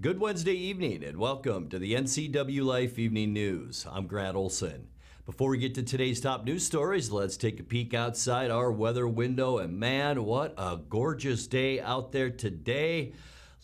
Good Wednesday evening and welcome to the NCWLIFE Evening News. I'm Grant Olson. Before we get to today's top news stories, let's take a peek outside our weather window. And man, what a gorgeous day out there today.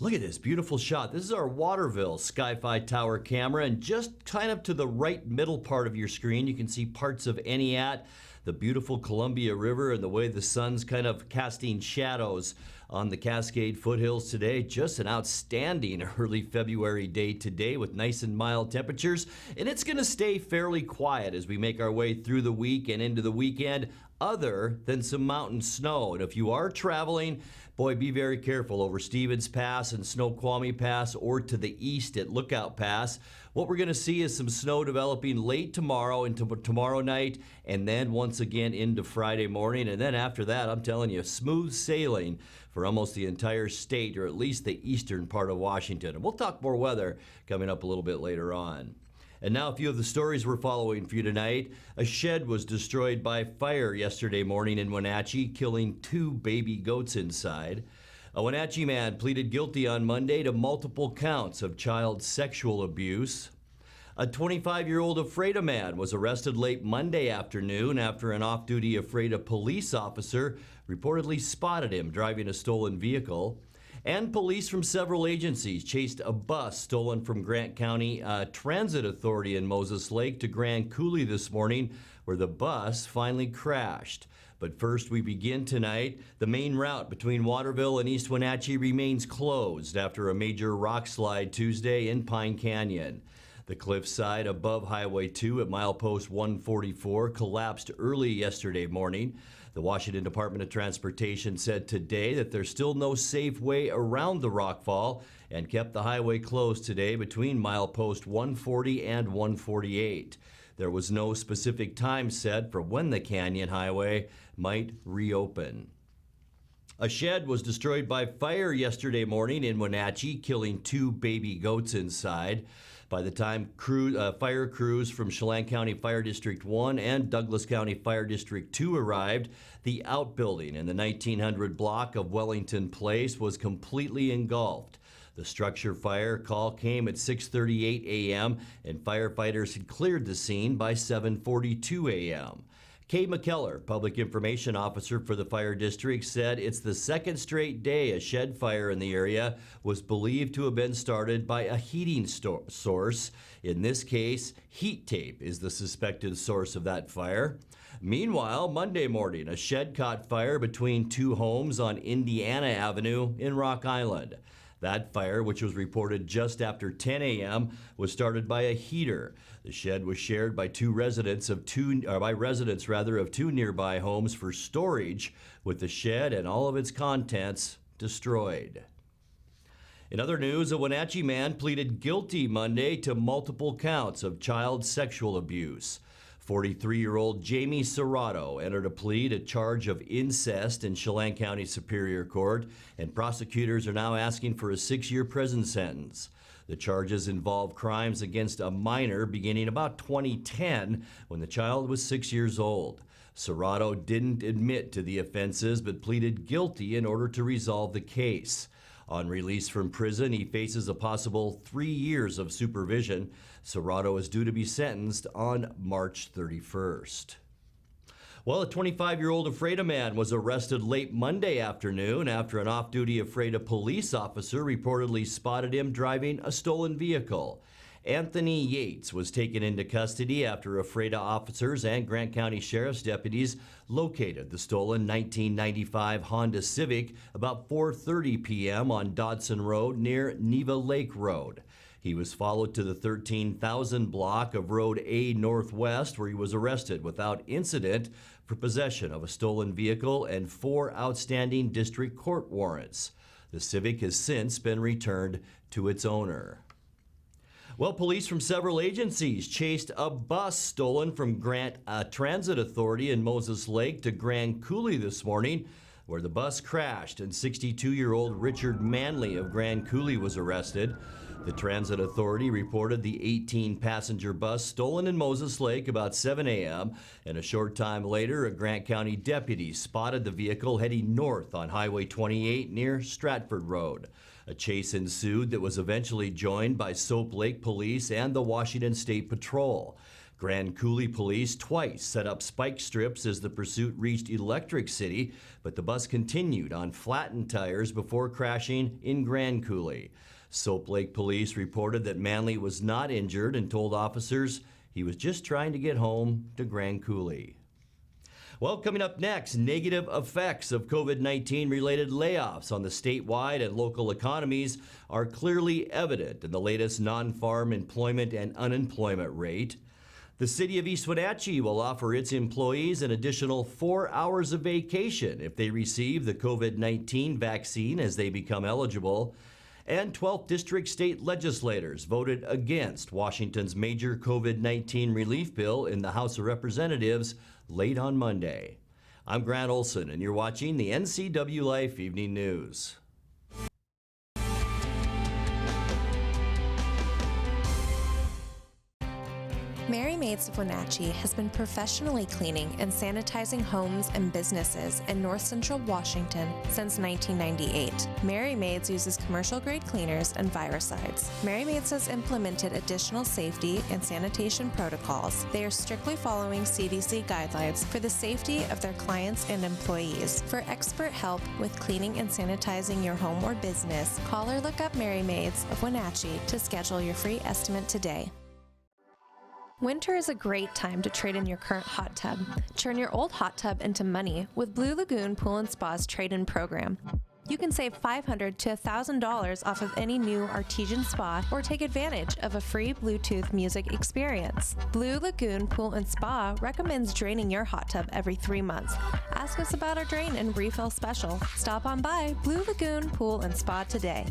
Look at this beautiful shot. This is our Waterville Sky-Fi Tower camera, and just kind of to the right middle part of your screen, you can see parts of Eniat, the beautiful Columbia River, and the way the sun's kind of casting shadows on the Cascade foothills today. Just an outstanding early February day today with nice and mild temperatures, and it's going to stay fairly quiet as we make our way through the week and into the weekend, other than some mountain snow. And if you are traveling, boy, be very careful over Stevens Pass and Snoqualmie Pass, or to the east at Lookout Pass. What we're going to see is some snow developing late tomorrow into tomorrow night, and then once again into Friday morning. And then after that, I'm telling you, smooth sailing for almost the entire state, or at least the eastern part of Washington. And we'll talk more weather coming up a little bit later on. And now a few of the stories we're following for you tonight. A shed was destroyed by fire yesterday morning in Wenatchee, killing 2 baby goats inside. A Wenatchee man pleaded guilty on Monday to multiple counts of child sexual abuse. A 25-year-old Ephrata man was arrested late Monday afternoon after an off-duty Ephrata police officer reportedly spotted him driving a stolen vehicle. And police from several agencies chased a bus stolen from Grant County Transit Authority in Moses Lake to Grand Coulee this morning, where the bus finally crashed. But first, we begin tonight. The main route between Waterville and East Wenatchee remains closed after a major rockslide Tuesday in Pine Canyon. The cliffside above Highway 2 at milepost 144 collapsed early yesterday morning. The Washington Department of Transportation said today that there's still no safe way around the rockfall and kept the highway closed today between milepost 140 and 148. There was no specific time set for when the Canyon Highway might reopen. A shed was destroyed by fire yesterday morning in Wenatchee, killing 2 baby goats inside. By the time fire crews from Chelan County Fire District 1 and Douglas County Fire District 2 arrived, the outbuilding in the 1900 block of Wellington Place was completely engulfed. The structure fire call came at 6:38 a.m. and firefighters had cleared the scene by 7:42 a.m. Kay McKellar, Public Information Officer for the Fire District, said it's the second straight day a shed fire in the area was believed to have been started by a heating source. In this case, heat tape is the suspected source of that fire. Meanwhile, Monday morning, a shed caught fire between 2 homes on Indiana Avenue in Rock Island. That fire, which was reported just after 10 a.m., was started by a heater. The shed was shared by residents of two nearby homes for storage, with the shed and all of its contents destroyed. In other news, a Wenatchee man pleaded guilty Monday to multiple counts of child sexual abuse. 43-year-old Jamie Serrato entered a plea to charge of incest in Chelan County Superior Court, and prosecutors are now asking for a 6-year prison sentence. The charges involve crimes against a minor beginning about 2010, when the child was 6 years old. Serrato didn't admit to the offenses, but pleaded guilty in order to resolve the case. On release from prison, he faces a possible 3 years of supervision. Serrato is due to be sentenced on March 31st. Well, a 25-year-old Ephrata man was arrested late Monday afternoon after an off-duty Ephrata police officer reportedly spotted him driving a stolen vehicle. Anthony Yates was taken into custody after Ephrata officers and Grant County Sheriff's deputies located the stolen 1995 Honda Civic about 4:30 p.m. on Dodson Road near Neva Lake Road. He was followed to the 13,000 block of Road A Northwest, where he was arrested without incident for possession of a stolen vehicle and 4 outstanding district court warrants. The Civic has since been returned to its owner. Well, police from several agencies chased a bus stolen from Grant Transit Authority in Moses Lake to Grand Coulee this morning. where the bus crashed and 62-year-old Richard Manley of Grand Coulee was arrested. The Transit Authority reported the 18-passenger bus stolen in Moses Lake about 7 a.m., and a short time later, a Grant County deputy spotted the vehicle heading north on Highway 28 near Stratford Road. A chase ensued that was eventually joined by Soap Lake Police and the Washington State Patrol. Grand Coulee Police twice set up spike strips as the pursuit reached Electric City, but the bus continued on flattened tires before crashing in Grand Coulee. Soap Lake Police reported that Manley was not injured and told officers he was just trying to get home to Grand Coulee. Well, coming up next, negative effects of COVID-19 related layoffs on the statewide and local economies are clearly evident in the latest non-farm employment and unemployment rate. The city of East Wenatchee will offer its employees an additional 4 hours of vacation if they receive the COVID-19 vaccine as they become eligible. And 12th District state legislators voted against Washington's major COVID-19 relief bill in the House of Representatives late on Monday. I'm Grant Olson, and you're watching the NCWLIFE Evening News. Mary Maids of Wenatchee has been professionally cleaning and sanitizing homes and businesses in North Central Washington since 1998. Mary Maids uses commercial-grade cleaners and viricides. Mary Maids has implemented additional safety and sanitation protocols. They are strictly following CDC guidelines for the safety of their clients and employees. For expert help with cleaning and sanitizing your home or business, call or look up Mary Maids of Wenatchee to schedule your free estimate today. Winter is a great time to trade in your current hot tub. Turn your old hot tub into money with Blue Lagoon Pool & Spa's trade-in program. You can save $500 to $1,000 off of any new artesian spa or take advantage of a free Bluetooth music experience. Blue Lagoon Pool & Spa recommends draining your hot tub every 3 months. Ask us about our drain and refill special. Stop on by Blue Lagoon Pool & Spa today.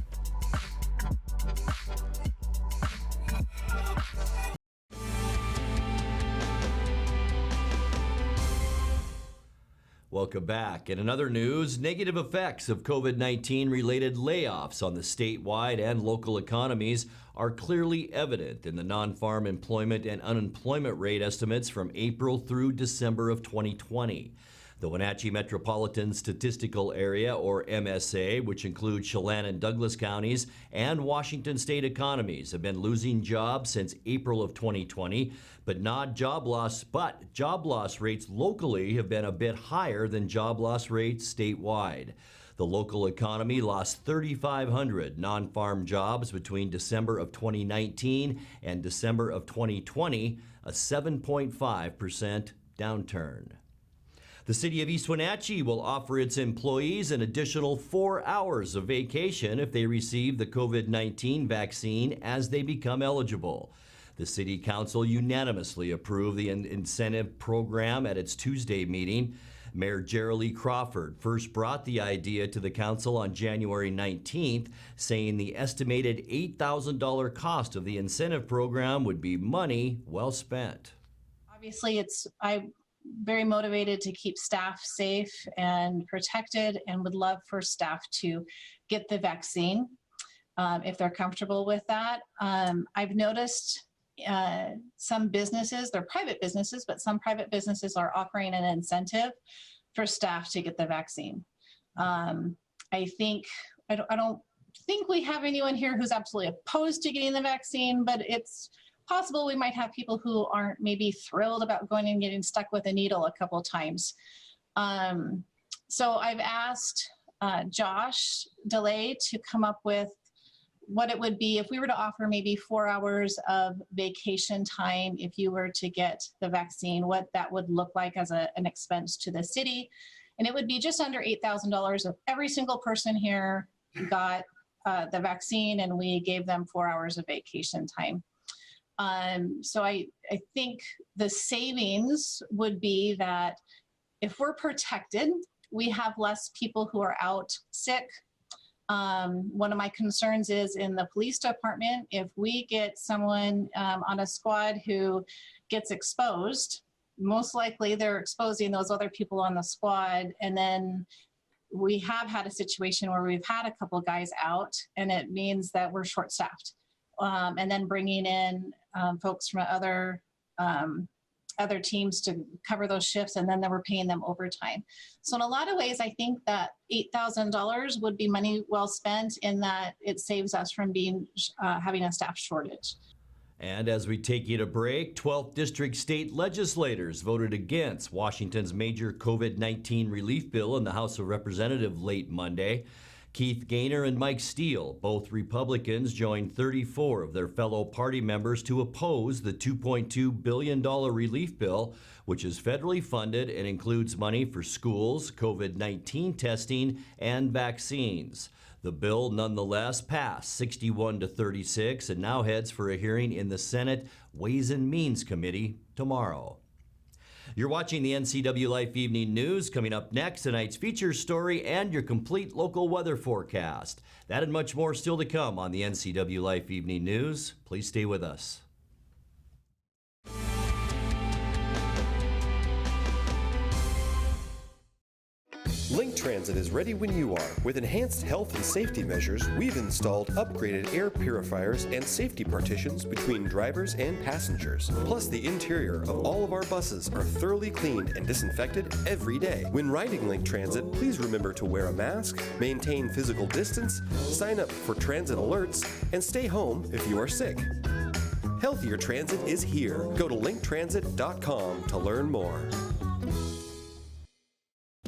Welcome back. In another news, negative effects of COVID-19 related layoffs on the statewide and local economies are clearly evident in the non-farm employment and unemployment rate estimates from April through December of 2020. The Wenatchee Metropolitan Statistical Area, or MSA, which includes Chelan and Douglas counties and Washington state economies, have been losing jobs since April of 2020, but job loss rates locally have been a bit higher than job loss rates statewide. The local economy lost 3,500 non-farm jobs between December of 2019 and December of 2020, a 7.5% downturn. The city of East Wenatchee will offer its employees an additional 4 hours of vacation if they receive the COVID-19 vaccine as they become eligible. The City Council unanimously approved the incentive program at its Tuesday meeting. Mayor Gerald Crawford first brought the idea to the council on January 19th, saying the estimated $8,000 cost of the incentive program would be money well spent. Obviously, I'm very motivated to keep staff safe and protected and would love for staff to get the vaccine if they're comfortable with that. I've noticed some businesses, they're private businesses, but some private businesses are offering an incentive for staff to get the vaccine. I don't think we have anyone here who's absolutely opposed to getting the vaccine, but it's possible we might have people who aren't maybe thrilled about going and getting stuck with a needle a couple of times. So I've asked Josh DeLay to come up with what it would be if we were to offer maybe 4 hours of vacation time if you were to get the vaccine, what that would look like as an expense to the city. And it would be just under $8,000 if every single person here got the vaccine and we gave them 4 hours of vacation time. So I think the savings would be that if we're protected, we have less people who are out sick. One of my concerns is in the police department, if we get someone on a squad who gets exposed, most likely they're exposing those other people on the squad, and then we have had a situation where we've had a couple guys out, and it means that we're short-staffed. And then bringing in folks from other teams to cover those shifts, and then we're paying them overtime. So in a lot of ways, I think that $8,000 would be money well spent, in that it saves us from having a staff shortage. And as we take you to break, 12th District state legislators voted against Washington's major COVID-19 relief bill in the House of Representatives late Monday. Keith Gaynor and Mike Steele, both Republicans, joined 34 of their fellow party members to oppose the $2.2 billion relief bill, which is federally funded and includes money for schools, COVID-19 testing, and vaccines. The bill nonetheless passed 61-36 and now heads for a hearing in the Senate Ways and Means Committee tomorrow. You're watching the NCWLIFE Evening News. Coming up next, tonight's feature story and your complete local weather forecast. That and much more still to come on the NCWLIFE Evening News. Please stay with us. Link Transit is ready when you are. With enhanced health and safety measures, we've installed upgraded air purifiers and safety partitions between drivers and passengers. Plus, the interior of all of our buses are thoroughly cleaned and disinfected every day. When riding Link Transit, please remember to wear a mask, maintain physical distance, sign up for transit alerts, and stay home if you are sick. Healthier Transit is here. Go to linktransit.com to learn more.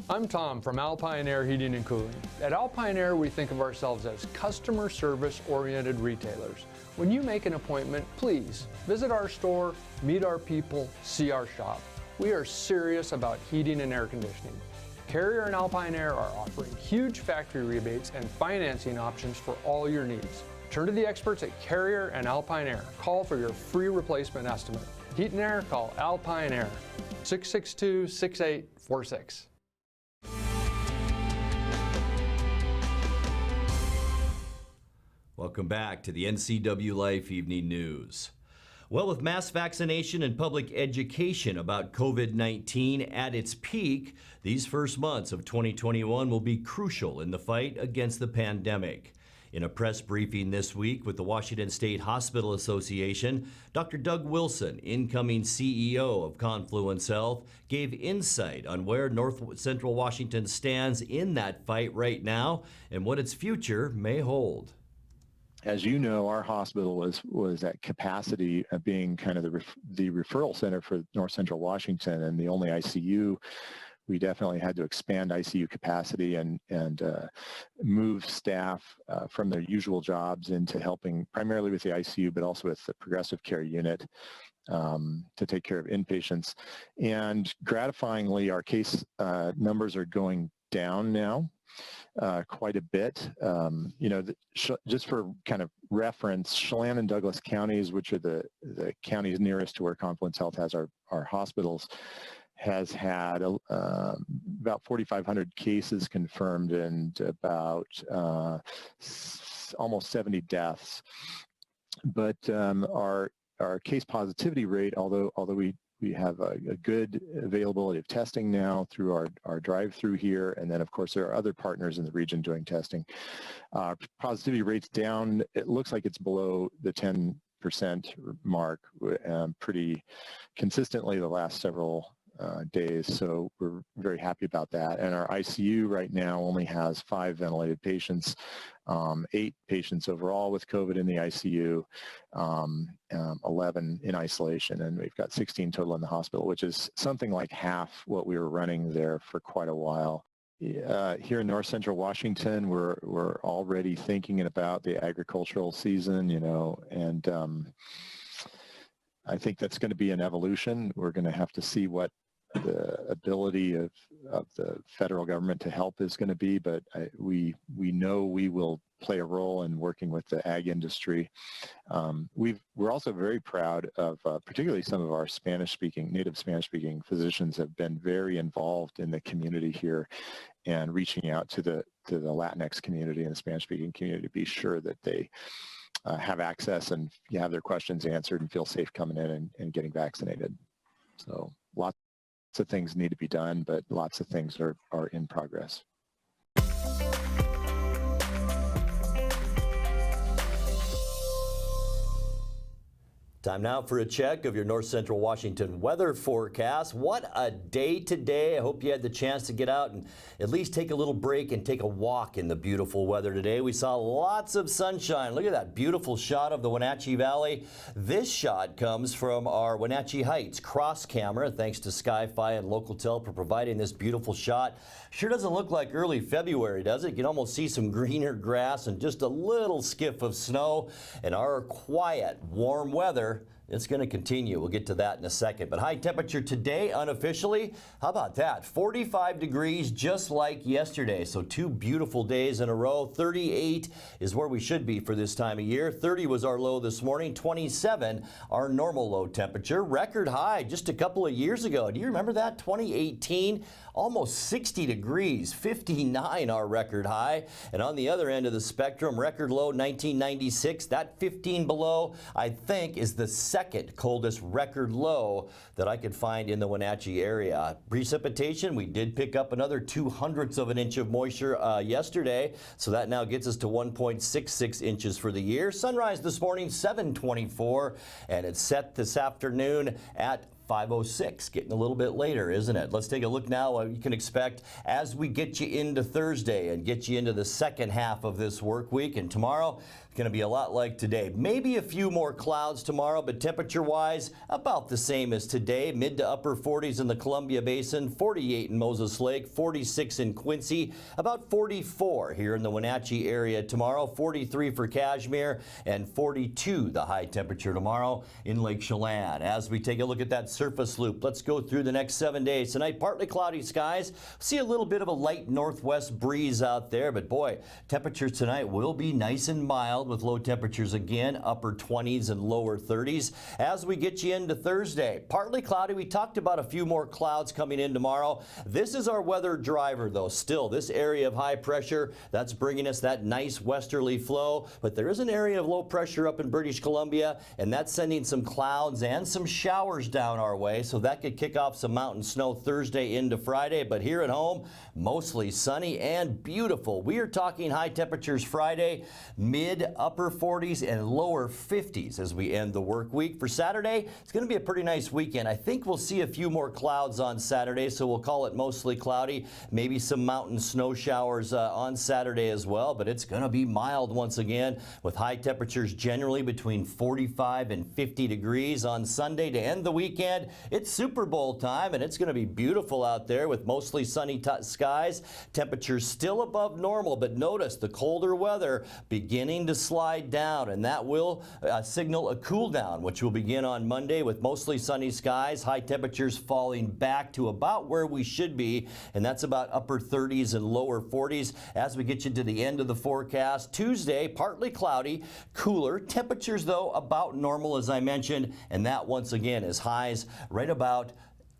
I'm Tom from Alpine Air Heating and Cooling. At Alpine Air, we think of ourselves as customer service-oriented retailers. When you make an appointment, please visit our store, meet our people, see our shop. We are serious about heating and air conditioning. Carrier and Alpine Air are offering huge factory rebates and financing options for all your needs. Turn to the experts at Carrier and Alpine Air. Call for your free replacement estimate. Heat and air, call Alpine Air, 662-6846. Welcome back to the NCWLIFE Evening News. Well, with mass vaccination and public education about COVID-19 at its peak, these first months of 2021 will be crucial in the fight against the pandemic. In a press briefing this week with the Washington State Hospital Association, Dr. Doug Wilson, incoming CEO of Confluence Health, gave insight on where North Central Washington stands in that fight right now and what its future may hold. As you know, our hospital was at capacity, being kind of the referral center for North Central Washington and the only ICU. We definitely had to expand ICU capacity and move staff from their usual jobs into helping primarily with the ICU, but also with the progressive care unit to take care of inpatients. And gratifyingly, our case numbers are going down now. Quite a bit. Just for kind of reference, Chelan and Douglas counties, which are the counties nearest to where Confluence Health has our hospitals, has had about 4,500 cases confirmed and about almost 70 deaths. But our case positivity rate, although we have a good availability of testing now through our drive-through here, and then of course there are other partners in the region doing testing. Positivity rate's down. It looks like it's below the 10% mark pretty consistently the last several days, so we're very happy about that. And our ICU right now only has 5 ventilated patients, 8 patients overall with COVID in the ICU, 11 in isolation, and we've got 16 total in the hospital, which is something like half what we were running there for quite a while. Here in North Central Washington, we're already thinking about the agricultural season, and I think that's going to be an evolution. We're going to have to see what the ability of the federal government to help is going to be, but we know we will play a role in working with the ag industry. We're also very proud of particularly some of our native Spanish-speaking physicians have been very involved in the community here and reaching out to the Latinx community and the Spanish-speaking community to be sure that they have access and have their questions answered and feel safe coming in and getting vaccinated. So lots of things need to be done, but lots of things are in progress. Time now for a check of your North Central Washington weather forecast. What a day today. I hope you had the chance to get out and at least take a little break and take a walk in the beautiful weather today. We saw lots of sunshine. Look at that beautiful shot of the Wenatchee Valley. This shot comes from our Wenatchee Heights cross camera. Thanks to Sky-Fi and Local-Tel for providing this beautiful shot. Sure doesn't look like early February, does it? You can almost see some greener grass and just a little skiff of snow. And our quiet, warm weather, it's going to continue. We'll get to that in a second. But high temperature today, unofficially, how about that? 45 degrees, just like yesterday. So 2 beautiful days in a row. 38 is where we should be for this time of year. 30 was our low this morning. 27, our normal low temperature. Record high just a couple of years ago. Do you remember that? 2018, almost 60 degrees. 59, our record high. And on the other end of the spectrum, record low 1996. That 15 below, I think, is the second coldest record low that I could find in the Wenatchee area. Precipitation, we did pick up another 0.02 of an inch of moisture yesterday, so that now gets us to 1.66 inches for the year. Sunrise this morning, 7:24, and it's set this afternoon at 5:06, getting a little bit later, isn't it? Let's take a look now what you can expect as we get you into Thursday and get you into the second half of this work week. And tomorrow, it's going to be a lot like today. Maybe a few more clouds tomorrow, but temperature-wise, about the same as today. Mid to upper 40s in the Columbia Basin, 48 in Moses Lake, 46 in Quincy, about 44 here in the Wenatchee area tomorrow, 43 for Cashmere, and 42 the high temperature tomorrow in Lake Chelan. As we take a look at that surface loop, let's go through the next 7 days. Tonight, partly cloudy skies. See a little bit of a light northwest breeze out there, but boy, temperatures tonight will be nice and mild with low temperatures again, upper 20s and lower 30s. As we get you into Thursday, partly cloudy. We talked about a few more clouds coming in tomorrow. This is our weather driver, though. Still, this area of high pressure, that's bringing us that nice westerly flow, but there is an area of low pressure up in British Columbia, and that's sending some clouds and some showers down our way, so that could kick off some mountain snow Thursday into Friday. But here at home, mostly sunny and beautiful. We are talking high temperatures Friday, mid upper 40s and lower 50s as we end the work week. For Saturday, it's going to be a pretty nice weekend. I think we'll see a few more clouds on Saturday, so we'll call it mostly cloudy. Maybe some mountain snow showers on Saturday as well, but it's going to be mild once again with high temperatures generally between 45 and 50 degrees on Sunday to end the weekend. It's Super Bowl time, and it's going to be beautiful out there with mostly sunny skies. Temperatures still above normal, but notice the colder weather beginning to slide down, and that will signal a cool down, which will begin on Monday with mostly sunny skies. High temperatures falling back to about where we should be, and that's about upper 30s and lower 40s. As we get you to the end of the forecast, Tuesday, partly cloudy, cooler. Temperatures, though, about normal, as I mentioned, and that once again is highs right about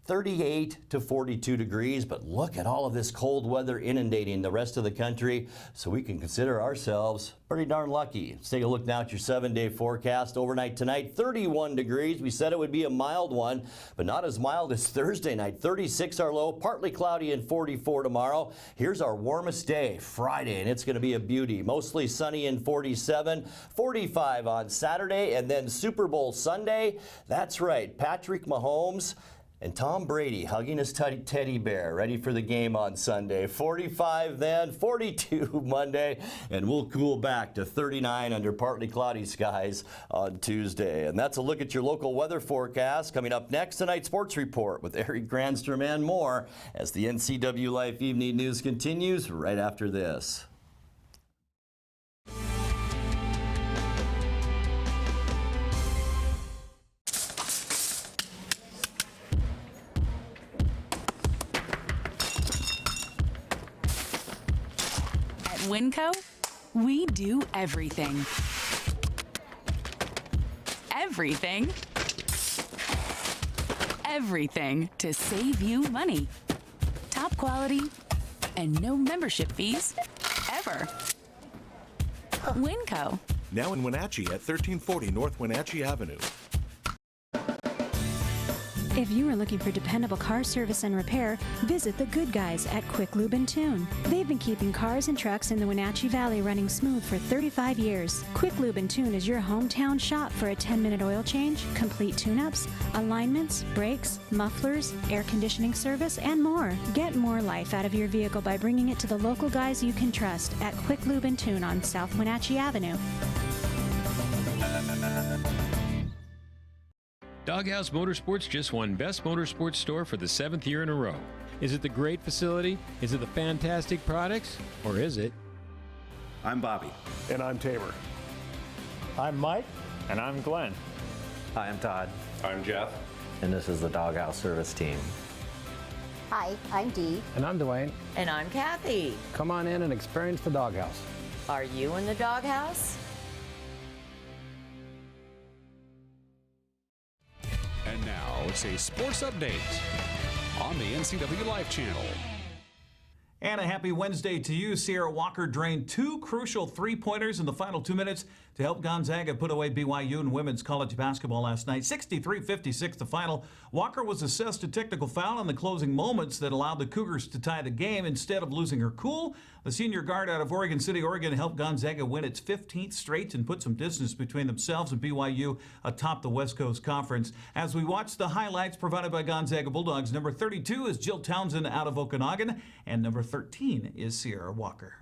38 to 42 degrees, but look at all of this cold weather inundating the rest of the country, so we can consider ourselves pretty darn lucky. Let's take a look now at your 7-day forecast. Overnight tonight, 31 degrees. We said it would be a mild one, but not as mild as Thursday night. 36 our low, partly cloudy, and 44 tomorrow. Here's our warmest day, Friday, and it's going to be a beauty. Mostly sunny and 47, 45 on Saturday, and then Super Bowl Sunday. That's right, Patrick Mahomes and Tom Brady hugging his teddy bear, ready for the game on Sunday. 45 then, 42 Monday, and we'll cool back to 39 under partly cloudy skies on Tuesday. And that's a look at your local weather forecast. Coming up next, tonight's sports report with Eric Granstrom and more as the NCWLIFE Evening News continues right after this. Winco, we do everything. Everything. Everything to save you money. Top quality and no membership fees ever. Winco. Now in Wenatchee at 1340 North Wenatchee Avenue. If you are looking for dependable car service and repair, visit the good guys at Quick Lube and Tune. They've been keeping cars and trucks in the Wenatchee Valley running smooth for 35 years. Quick Lube and Tune is your hometown shop for a 10-minute oil change, complete tune-ups, alignments, brakes, mufflers, air conditioning service, and more. Get more life out of your vehicle by bringing it to the local guys you can trust at Quick Lube and Tune on South Wenatchee Avenue. Doghouse Motorsports just won Best Motorsports Store for the 7th year in a row. Is it the great facility? Is it the fantastic products? Or is it? I'm Bobby. And I'm Tabor. I'm Mike. And I'm Glenn. Hi, I'm Todd. I'm Jeff. And this is the Doghouse Service Team. Hi, I'm Dee. And I'm Dwayne. And I'm Kathy. Come on in and experience the Doghouse. Are you in the Doghouse? And now it's a sports update on the NCWLIFE channel. And a happy Wednesday to you. Sierra Walker drained 2 crucial three-pointers in the final 2 minutes to help Gonzaga put away BYU in women's college basketball last night. 63-56 the final. Walker was assessed a technical foul in the closing moments that allowed the Cougars to tie the game. Instead of losing her cool, the senior guard out of Oregon City, Oregon, helped Gonzaga win its 15th straight and put some distance between themselves and BYU atop the West Coast Conference. As we watch the highlights provided by Gonzaga Bulldogs, number 32 is Jill Townsend out of Okanagan, and number 13 is Sierra Walker.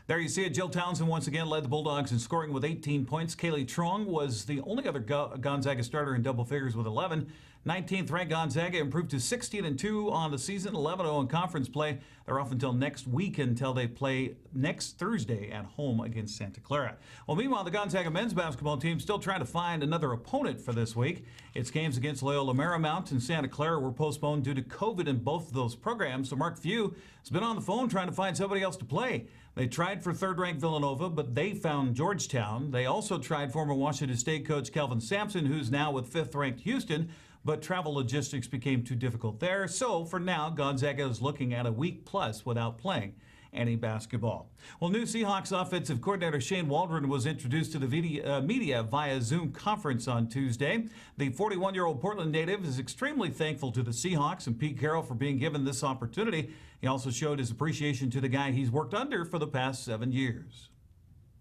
There you see it. Jill Townsend once again led the Bulldogs in scoring with 18 points. Kaylee Trong was the only other Gonzaga starter in double figures with 11. 19th ranked Gonzaga improved to 16-2 on the season, 11-0 in conference play. They're off until next week until they play next Thursday at home against Santa Clara. Well, meanwhile, the Gonzaga men's basketball team still trying to find another opponent for this week. Its games against Loyola Marymount and Santa Clara were postponed due to COVID in both of those programs, so Mark Few has been on the phone trying to find somebody else to play. They tried for third-ranked Villanova, but they found Georgetown. They also tried former Washington State coach Kelvin Sampson, who's now with fifth-ranked Houston, but travel logistics became too difficult there. So for now, Gonzaga is looking at a week plus without playing any basketball. Well, new Seahawks offensive coordinator Shane Waldron was introduced to the media via Zoom conference on Tuesday. The 41-year-old Portland native is extremely thankful to the Seahawks and Pete Carroll for being given this opportunity. He also showed his appreciation to the guy he's worked under for the past 7 years.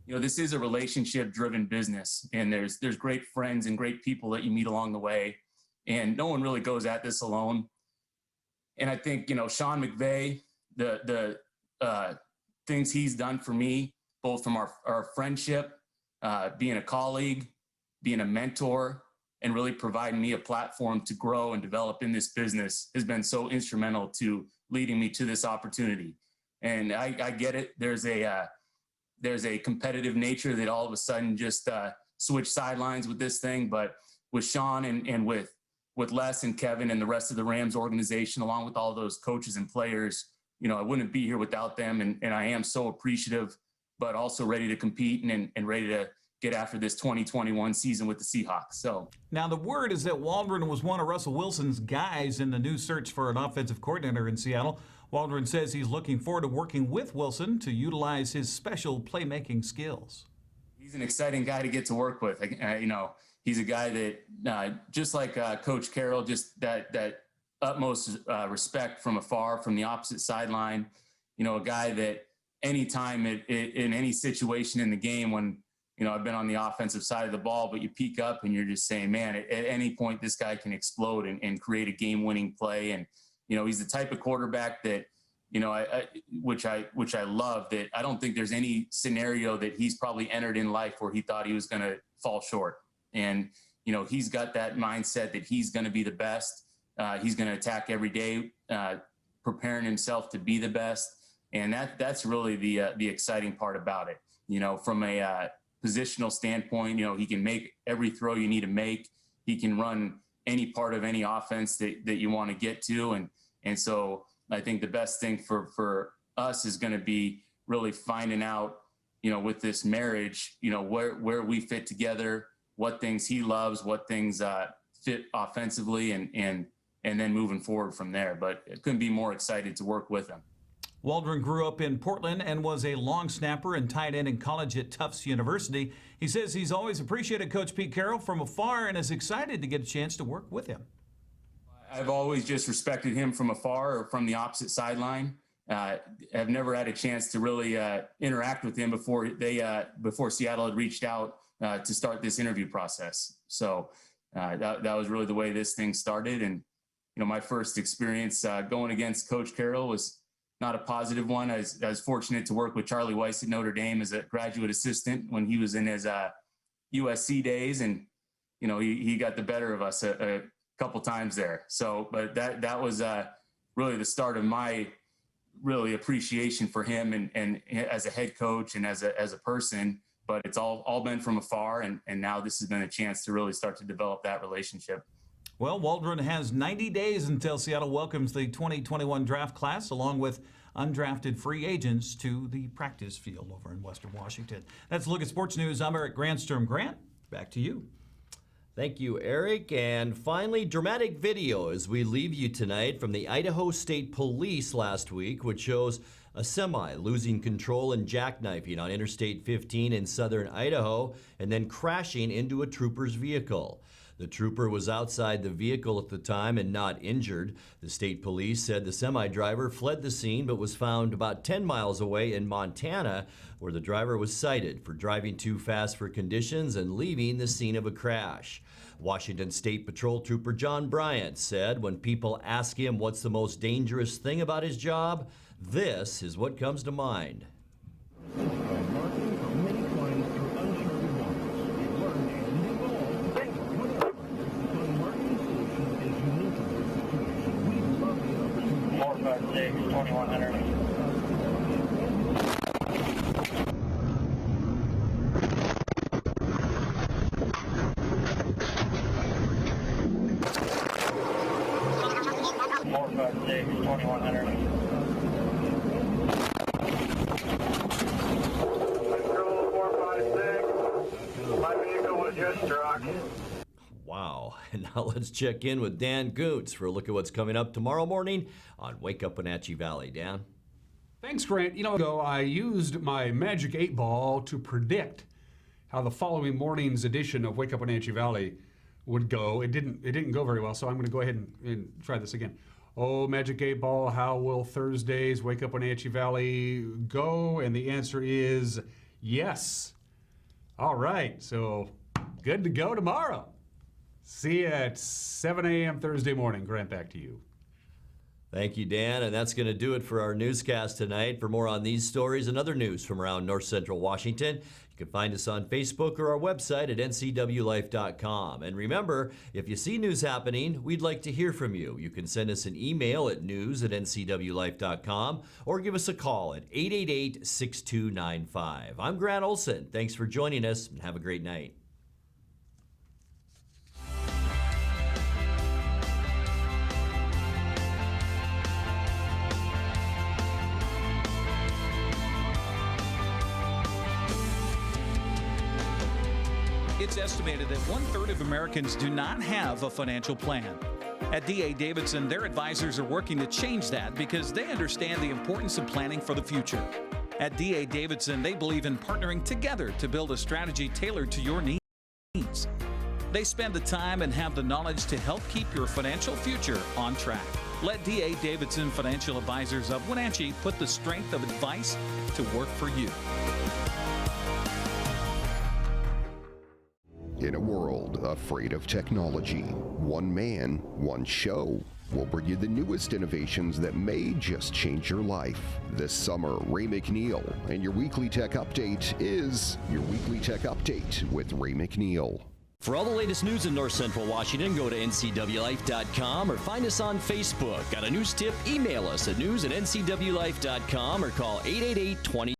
You know, this is a relationship-driven business, and there's great friends and great people that you meet along the way, and no one really goes at this alone. And I think, you know, Sean McVay, the things he's done for me, both from our friendship, being a colleague, being a mentor, and really providing me a platform to grow and develop in this business has been so instrumental to leading me to this opportunity. And I get it. There's a competitive nature that all of a sudden just switched sidelines with this thing. But with Sean and with Les and Kevin and the rest of the Rams organization, along with all those coaches and players, you know, I wouldn't be here without them. And I am so appreciative, but also ready to compete and ready to get after this 2021 season with the Seahawks. So now the word is that Waldron was one of Russell Wilson's guys in the new search for an offensive coordinator in Seattle. Waldron says he's looking forward to working with Wilson to utilize his special playmaking skills. He's an exciting guy to get to work with. You know, he's a guy that just like Coach Carroll, just that utmost respect from afar, from the opposite sideline. You know, a guy that anytime in any situation in the game when, you know, I've been on the offensive side of the ball, but you peek up and you're just saying, man, at any point this guy can explode and create a game-winning play. And, you know, he's the type of quarterback that which I love, that I don't think there's any scenario that he's probably entered in life where he thought he was going to fall short. And, he's got that mindset that he's going to be the best. He's going to attack every day, preparing himself to be the best. And that's really the exciting part about it. From a positional standpoint, he can make every throw you need to make. He can run any part of any offense that you want to get to. And so I think the best thing for us is going to be really finding out, with this marriage, where we fit together, what things he loves, what things fit offensively, and then moving forward from there. But I couldn't be more excited to work with him. Waldron grew up in Portland and was a long snapper and tight end in college at Tufts University. He says he's always appreciated Coach Pete Carroll from afar and is excited to get a chance to work with him. I've always just respected him from afar or from the opposite sideline. I've never had a chance to really interact with him before Seattle had reached out to start this interview process. So that was really the way this thing started. And, my first experience going against Coach Carroll was not a positive one. I was fortunate to work with Charlie Weiss at Notre Dame as a graduate assistant when he was in his USC days. And, he got the better of us a couple times there. So, but that was really the start of my really appreciation for him and as a head coach and as a person. But it's all been from afar. And now this has been a chance to really start to develop that relationship. Well, Waldron has 90 days until Seattle welcomes the 2021 draft class, along with undrafted free agents, to the practice field over in Western Washington. That's a look at sports news. I'm Eric Grandstrom. Grant, back to you. Thank you, Eric. And finally, dramatic video as we leave you tonight from the Idaho State Police last week, which shows a semi losing control and jackknifing on Interstate 15 in southern Idaho and then crashing into a trooper's vehicle. The trooper was outside the vehicle at the time and not injured. The state police said the semi-driver fled the scene but was found about 10 miles away in Montana, where the driver was cited for driving too fast for conditions and leaving the scene of a crash. Washington State Patrol Trooper John Bryant said when people ask him what's the most dangerous thing about his job, this is what comes to mind. Wow. And now let's check in with Dan Goots for a look at what's coming up tomorrow morning on Wake Up Wenatchee Valley. Dan? Thanks, Grant. Ago I used my magic 8-ball to predict how the following morning's edition of Wake Up Wenatchee Valley would go. It didn't go very well, so I'm going to go ahead and try this again. Oh, magic 8-ball, how will Thursday's Wake Up Wenatchee Valley go? And the answer is yes. All right, so good to go tomorrow. See you at 7 a.m. Thursday morning. Grant, back to you. Thank you, Dan. And that's going to do it for our newscast tonight. For more on these stories and other news from around North Central Washington, you can find us on Facebook or our website at ncwlife.com. And remember, if you see news happening, we'd like to hear from you. You can send us an email at news@ncwlife.com or give us a call at 888-6295. I'm Grant Olson. Thanks for joining us and have a great night. It's estimated that 1/3 of Americans do not have a financial plan. At D.A. Davidson, their advisors are working to change that because they understand the importance of planning for the future. At D.A. Davidson, they believe in partnering together to build a strategy tailored to your needs. They spend the time and have the knowledge to help keep your financial future on track. Let D.A. Davidson Financial Advisors of Wenatchee put the strength of advice to work for you. In a world afraid of technology, one man, one show. We'll bring you the newest innovations that may just change your life. This summer, Ray McNeil, and your Weekly Tech Update is your Weekly Tech Update with Ray McNeil. For all the latest news in North Central Washington, go to ncwlife.com or find us on Facebook. Got a news tip? Email us at news@ncwlife.com or call 888-20.